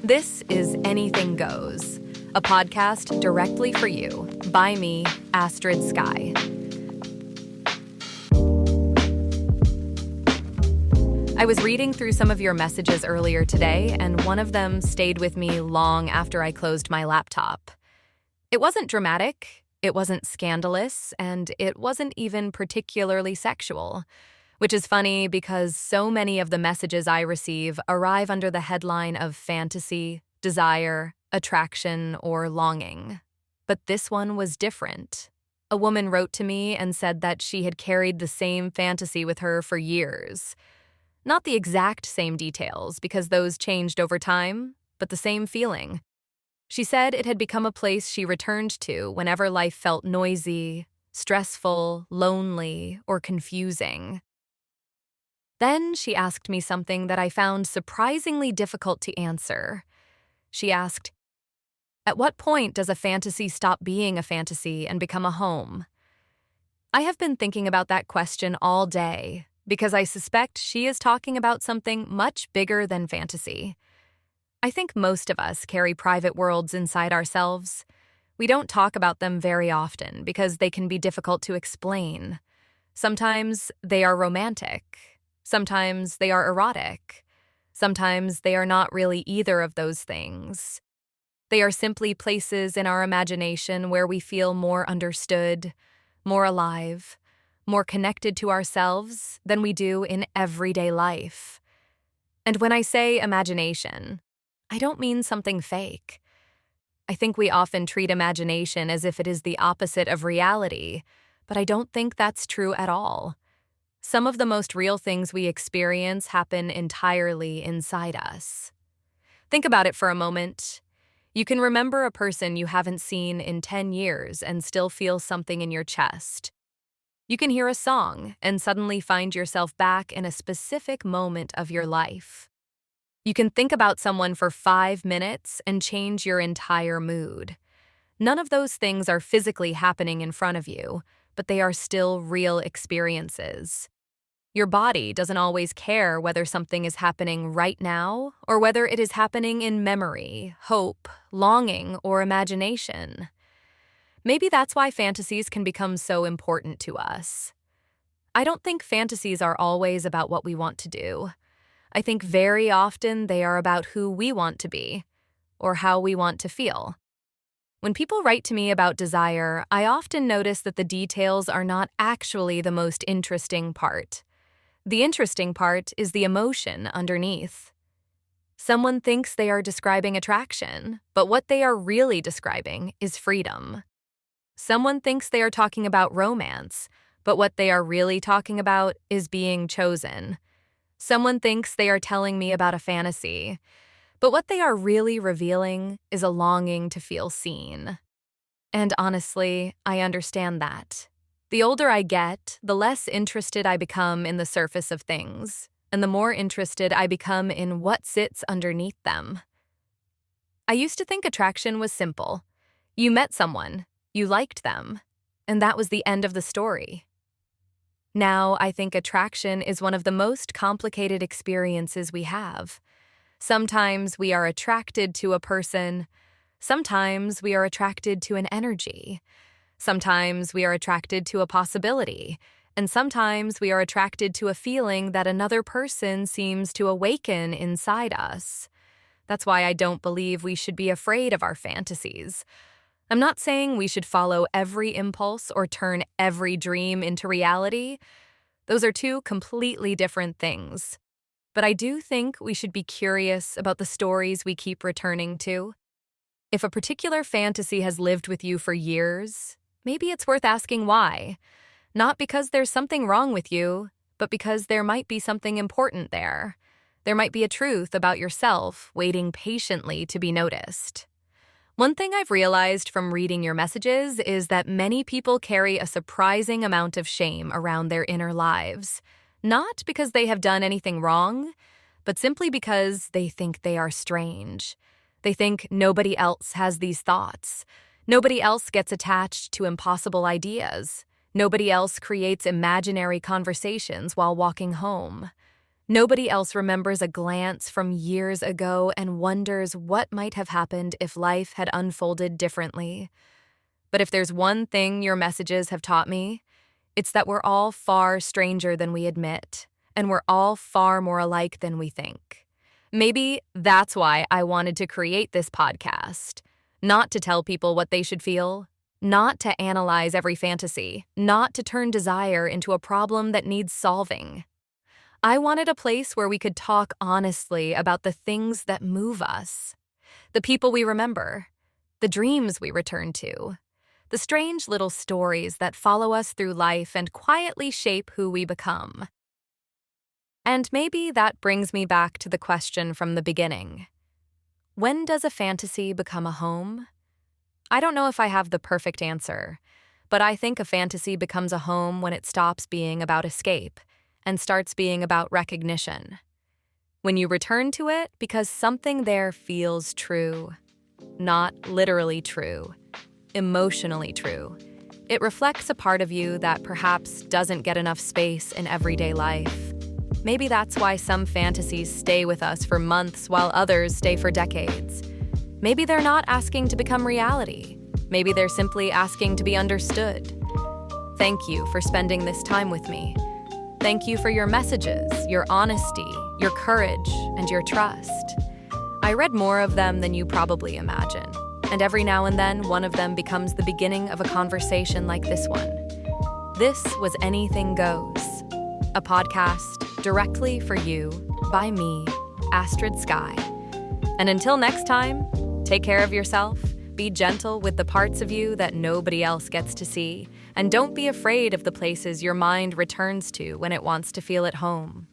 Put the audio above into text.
This is Anything Goes, a podcast directly for you by me, Astrid Sky. I was reading through some of your messages earlier today, and one of them stayed with me long after I closed my laptop. It wasn't dramatic, it wasn't scandalous, and it wasn't even particularly sexual. Which is funny because so many of the messages I receive arrive under the headline of fantasy, desire, attraction, or longing. But this one was different. A woman wrote to me and said that she had carried the same fantasy with her for years. Not the exact same details, because those changed over time, but the same feeling. She said it had become a place she returned to whenever life felt noisy, stressful, lonely, or confusing. Then she asked me something that I found surprisingly difficult to answer. She asked, "At what point does a fantasy stop being a fantasy and become a home?" I have been thinking about that question all day because I suspect she is talking about something much bigger than fantasy. I think most of us carry private worlds inside ourselves. We don't talk about them very often because they can be difficult to explain. Sometimes they are romantic. Sometimes they are erotic. Sometimes they are not really either of those things. They are simply places in our imagination where we feel more understood, more alive, more connected to ourselves than we do in everyday life. And when I say imagination, I don't mean something fake. I think we often treat imagination as if it is the opposite of reality, but I don't think that's true at all. Some of the most real things we experience happen entirely inside us. Think about it for a moment. You can remember a person you haven't seen in 10 years and still feel something in your chest. You can hear a song and suddenly find yourself back in a specific moment of your life. You can think about someone for 5 minutes and change your entire mood. None of those things are physically happening in front of you, but they are still real experiences. Your body doesn't always care whether something is happening right now or whether it is happening in memory, hope, longing, or imagination. Maybe that's why fantasies can become so important to us. I don't think fantasies are always about what we want to do. I think very often they are about who we want to be or how we want to feel. When people write to me about desire, I often notice that the details are not actually the most interesting part. The interesting part is the emotion underneath. Someone thinks they are describing attraction, but what they are really describing is freedom. Someone thinks they are talking about romance, but what they are really talking about is being chosen. Someone thinks they are telling me about a fantasy, but what they are really revealing is a longing to feel seen. And honestly, I understand that. The older I get, the less interested I become in the surface of things, and the more interested I become in what sits underneath them. I used to think attraction was simple. You met someone, you liked them, and that was the end of the story. Now I think attraction is one of the most complicated experiences we have. Sometimes we are attracted to a person. Sometimes we are attracted to an energy. Sometimes we are attracted to a possibility, and sometimes we are attracted to a feeling that another person seems to awaken inside us. That's why I don't believe we should be afraid of our fantasies. I'm not saying we should follow every impulse or turn every dream into reality. Those are two completely different things. But I do think we should be curious about the stories we keep returning to. If a particular fantasy has lived with you for years, maybe it's worth asking why. Not because there's something wrong with you, but because there might be something important there. There might be a truth about yourself waiting patiently to be noticed. One thing I've realized from reading your messages is that many people carry a surprising amount of shame around their inner lives. Not because they have done anything wrong, but simply because they think they are strange. They think nobody else has these thoughts. Nobody else gets attached to impossible ideas. Nobody else creates imaginary conversations while walking home. Nobody else remembers a glance from years ago and wonders what might have happened if life had unfolded differently. But if there's one thing your messages have taught me, it's that we're all far stranger than we admit, and we're all far more alike than we think. Maybe that's why I wanted to create this podcast. Not to tell people what they should feel, not to analyze every fantasy, not to turn desire into a problem that needs solving. I wanted a place where we could talk honestly about the things that move us, the people we remember, the dreams we return to, the strange little stories that follow us through life and quietly shape who we become. And maybe that brings me back to the question from the beginning. When does a fantasy become a home? I don't know if I have the perfect answer, but I think a fantasy becomes a home when it stops being about escape and starts being about recognition. When you return to it because something there feels true, not literally true, emotionally true. It reflects a part of you that perhaps doesn't get enough space in everyday life. Maybe that's why some fantasies stay with us for months while others stay for decades. Maybe they're not asking to become reality. Maybe they're simply asking to be understood. Thank you for spending this time with me. Thank you for your messages, your honesty, your courage, and your trust. I read more of them than you probably imagine, and every now and then one of them becomes the beginning of a conversation like this one. This was Anything Goes, a podcast directly for you, by me, Astrid Sky. And until next time, take care of yourself, be gentle with the parts of you that nobody else gets to see, and don't be afraid of the places your mind returns to when it wants to feel at home.